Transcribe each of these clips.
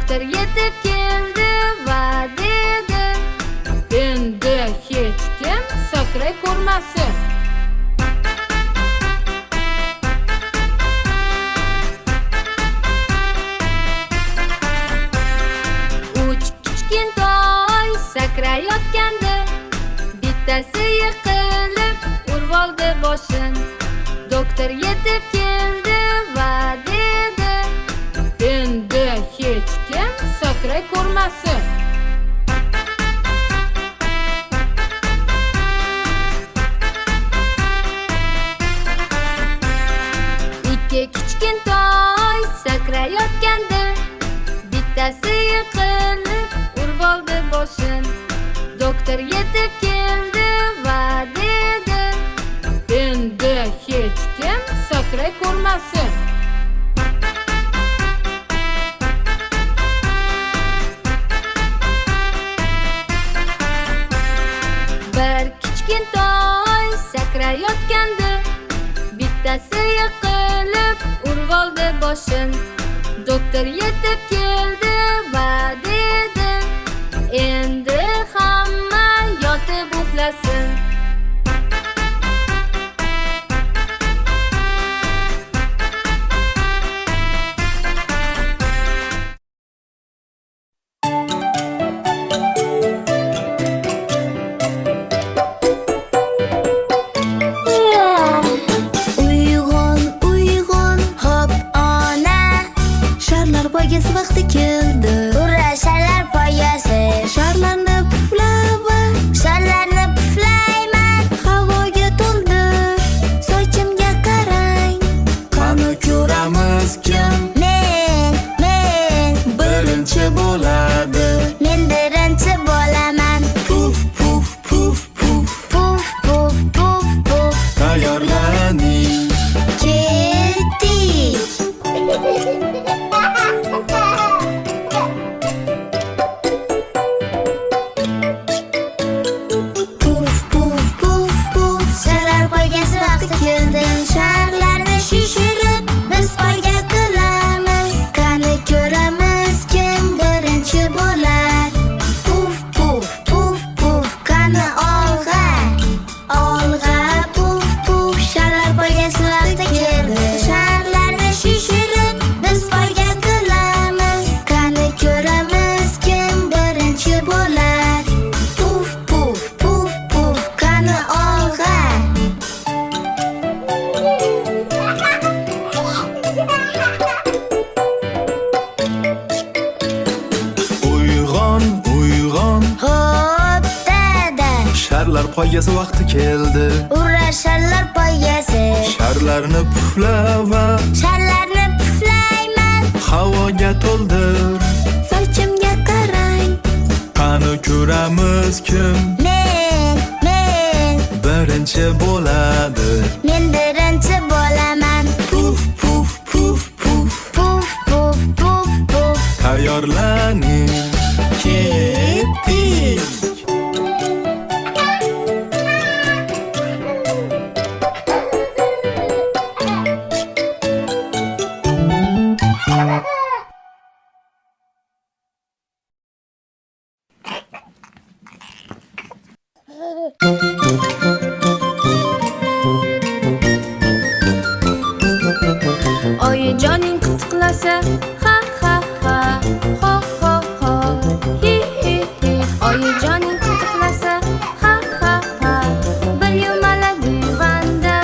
Doktor yetib keldi va dedi: endi hech kim sakray ko'rmasin. Uch kichkintoy sakrayotgandi. Bittasi yiqilib urvoldi boshin. Doktor yetib keldi va dedi: endi hech kim sakray ko'rmasin. Ikki kichkintoy sakrayotgandi. Bittasi yiqilib urvoldi boshin. Doktor yetib keldi va dedi: endi hech kim sakray ko'rmasin. Bir kichkintoy sakrayotgandi. Bittasi yiqilib urvoldi boshin. Doktor yetib keldi va dedi: endi hamma yotib uxlasin. Uyg'on, uyg'on, hop ona. Sharlar poygasi vaqti keldi. Ura, sharlar poygasi. Sharlarni puflava, Sharlarni puflayman. havoga to'ldi. Sochimga qarang. Qani ko'ramiz kim Men birinchi bo'ladi. Men birinchi bo'laman. Puf puf puf puf. Puf puf puf puf. Tayyorlaning. Ketdik. Puf puf puf puf. Sharlar poygasi vaqti keldi. Sharlarni shishirib biz poyga qilamiz. Qani ko'ramiz kim birinchi bo'lar. Puf puf puf puf. Qani olg'a. Olg'a puf puf. Sharlar poygasi vaqti keldi. Sharlarni shishirib biz poyga qilamiz. Qani ko'ramiz kim birinchi bo'lar. Puf puf puf puf. Qani olg'a. Uyg'on, uyg'on. Hop dada. Sharlar poygasi vaqti keldi. Ura, sharlar poygasi. Sharlarni puflava, Sharlarni puflayman. havoga to'ldir. Sochimga qarang. Qani ko'ramiz kim Men birinchi bo'ladi. Men birinchi bo'laman. Puf puf puf puf. Puf puf puf puf. Tayyorlaning. Ketdik. Oyijoning qitiqlasa, ha ha ha, ho ho ho, hi hi hi. Oyijoning qitiqlasa, ha ha ha, bir yumaladi divanda.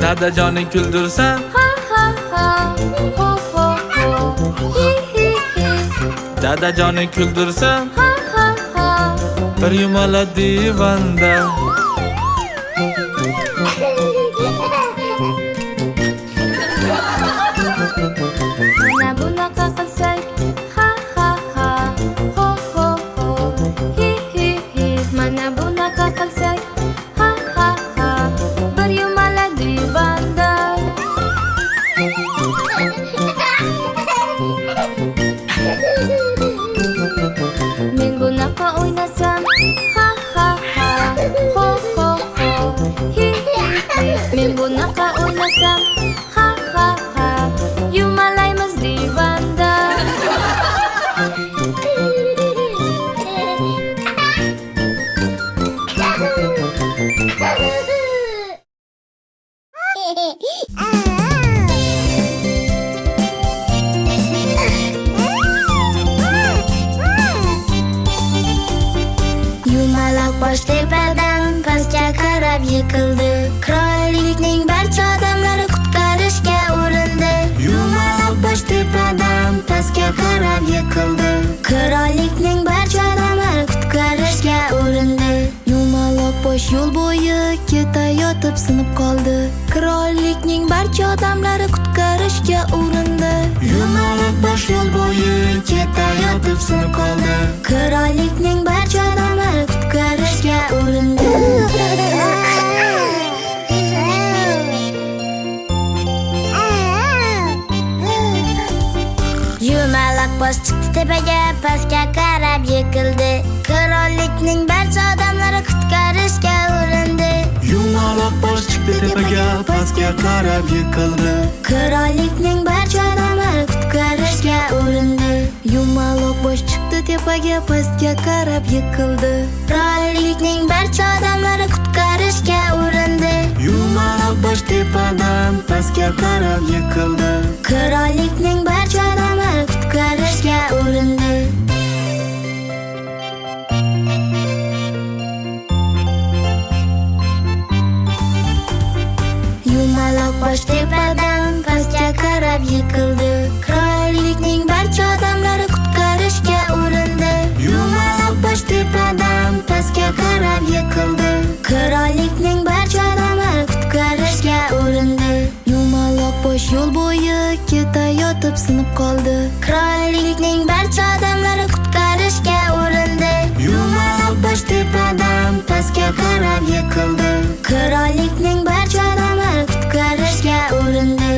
Dadajoning kuldirsa, Ha ha ha, ho ho ho, hi hi hi. dadajoning kuldirsa, Ha ha ha, bir yumalab divanda. mana bunaqa qilsak, ha ha ha, ho ho ho, hi hi hi. Mana bunaqa qilsak, ha ha ha, bir yumaladi divanda. Men bunaqa o'ynasam, ha ha ha, ho birga o'ynasam, ha ha ha, yumalaymiz divanda. Yumaloq bosh tepadan pastga qarab yiqildi. Qirollikning barcha odamlari qutqarishga urindi. Yumaloq bosh tepadan pastga qarab yiqildi. Qirollikning barcha odamlari qutqarishga urindi. Yumaloq bosh yo'l bo'yi ketayotib sinib qoldi. Qirollikning barcha odamlari qutqarishga urindi. Yumaloq bosh yo'l bo'yi ketayotib sinib qoldi. Qirollikning barcha odamlari qutqarishga urindi. Yumaloq bosh chiqdi tepaga, pastga qarab yiqildi. Qirollikning barcha odamlari qutqarishga urindi. Yumaloq bosh chiqdi tepaga, pastga qarab yiqildi. Qirollikning barcha odamlari qutqarishga urindi. Yumaloq bosh chiqdi tepaga, pastga qarab yiqildi. Qirollikning barcha odamlari qutqarishga urindi. Yumaloq bosh tepadan pastga qarab yiqildi. Qirollikning barcha odamlari qutqarishga urindi. Yumaloq bosh tepadan pastga qarab yiqildi. Qirollikning barcha odamlari qutqarishga urindi. Yumaloq bosh tepadan Pastga qarab yiqildi. Qirollikning barcha odamlari qutqarishga urindi. Yumaloq bosh yo'l bo'yi ketayotib sinib qoldi. Qirollikning barcha odamlari qutqarishga urindi. Yumaloq bosh tepadan Pastga qarab yiqildi. Qirollikning barcha odamlari qutqarishga urindi.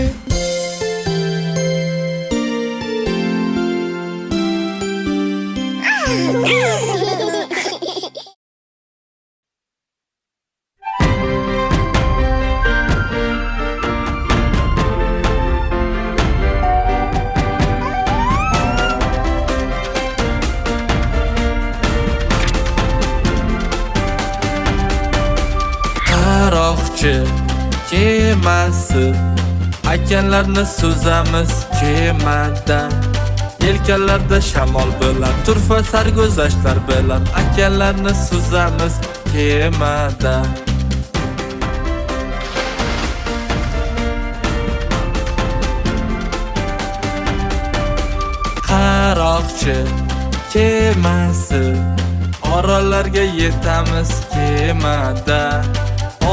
Qaroqchi kemasi, okeanlarni suzamiz kemada. Yelkanlarda shamol bilan, turfa sarguzashtlar bilan okeanlarni suzamiz kemada. Qaroqchi kemasi, orollarga yetamiz kemada.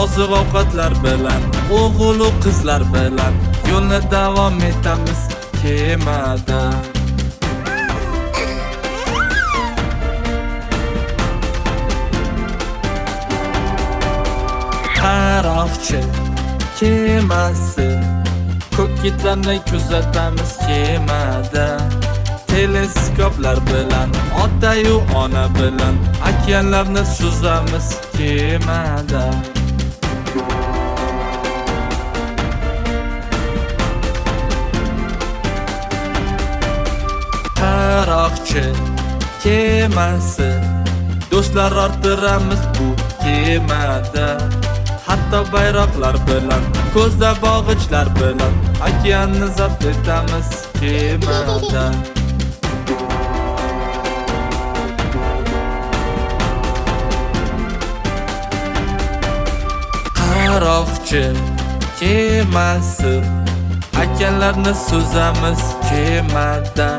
Oziq ovqatlar bilan, o'g'il qizlar bilan yo'lni davom etamiz kemada. Qaroqchi kemasi, ko'k kitlarni kuzatamiz kemada. Teleskoplar bilan, ota-yu ona bilan okeanlarni suzamiz kemada. Qaroqchi kemasi, do'stlar orttiramiz bu kemada. Hatto bayroqlar bilan, ko'zda bog'ichlar bilan okeanni zabt etamiz kemada. Qaroqchi kemasi, okeanlarni suzamiz kemada.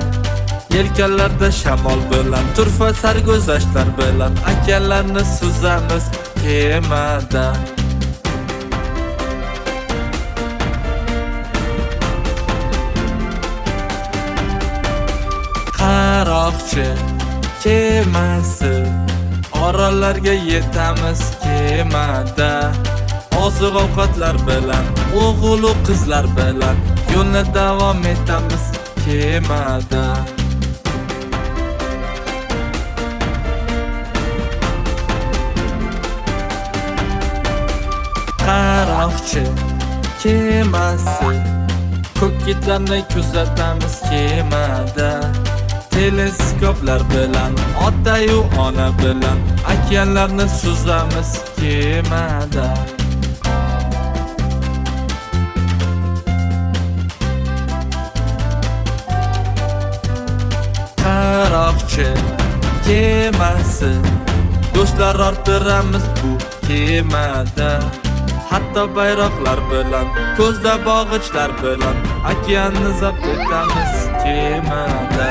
Yelkanlarda shamol bilan, turfa sarguzashtlar bilan okeanlarni suzamiz kemada. Qaroqchi kemasi, orollarga yetamiz kemada. Oziq ovqatlar bilan, o'g'il qizlar bilan yo'lni davom etamiz kemada. Qaroqchi kemasi. Ko'k kitlarni kuzatamiz kemada. Teleskoplar bilan, ota-yu ona bilan okeanlarni suzamiz kemada. Qaroqchi kemasi, do'stlar orttiramiz bu kemada. Hatto bayroqlar bilan, ko'zda bog'ichlar bilan okeanni zabt etamiz kemada.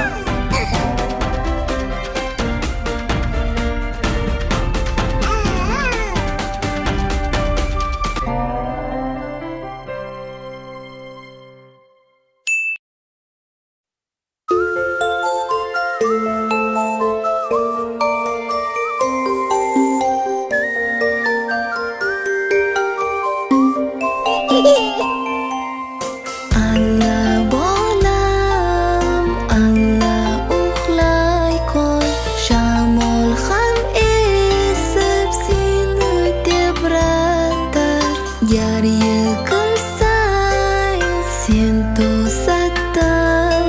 Alla bolam, alla uxlay qol. Shamol ham esib seni tebratar. Gar yiqilsang sen to'satdan,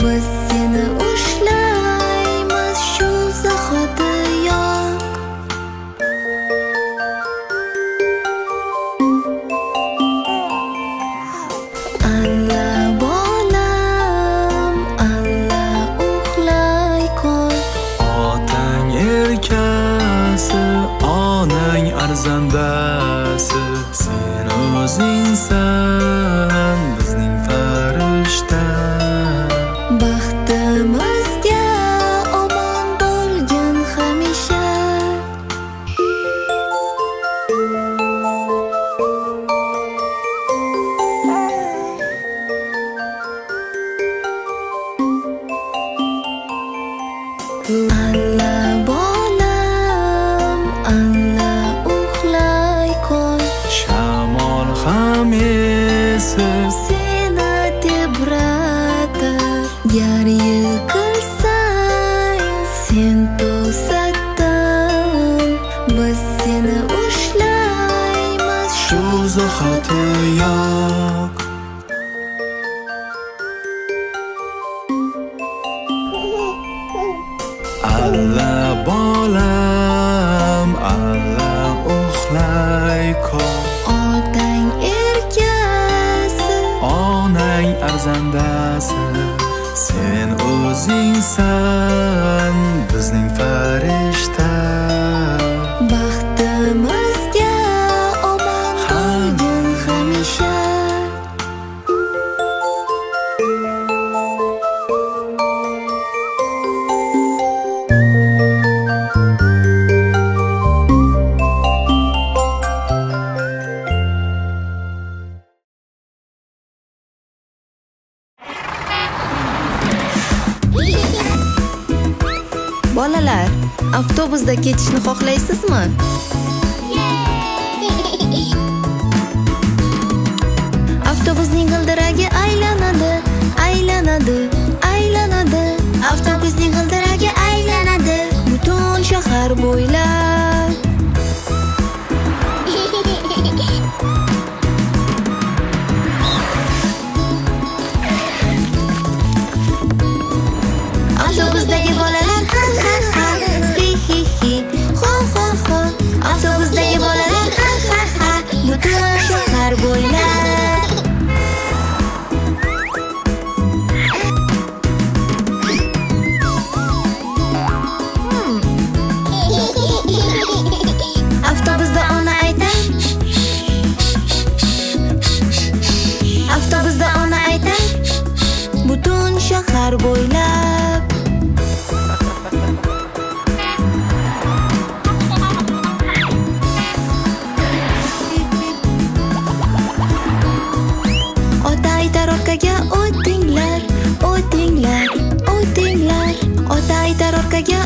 biz seni ushlaymiz shu zahotiyoq. Alla bolam, alla uxlay qol. Otang erkasi, onang arzandasi. Sen o'zingsan bizning farishta. Baxtimizga omon bo'lgin hamisha. Alla bolam, alla uxlay qol. Shamol ham esib Seni tebratar. Gar yiqilsang sen to'satdan, biz seni ushlaymiz shu zahotiyoq. Alla bolam, alla uxlay qol. Otang erkasi, Onang arzandasi. Sen o'zingsan bizning farishta. baxtimizga omon bo'lgin hamisha. Bolalar, avtobusda ketishni xohlaysizmi? Avtobusning g'ildiragi aylanadi, aylanadi, aylanadi. Avtobusning g'ildiragi aylanadi butun shahar bo'ylab. Avtobusdagi bolalar ha ha ha, hi hi hi, ho ho ho. Avtobusdagi bolalar ha ha ha, butun shahar bo'ylab. Avtobusda ona aytar. Avtobusda ona aytar, butun shahar bo'ylab. Ota aytar orqaga o'tinglar, o'tinglar, o'tinglar. Ota aytar orqaga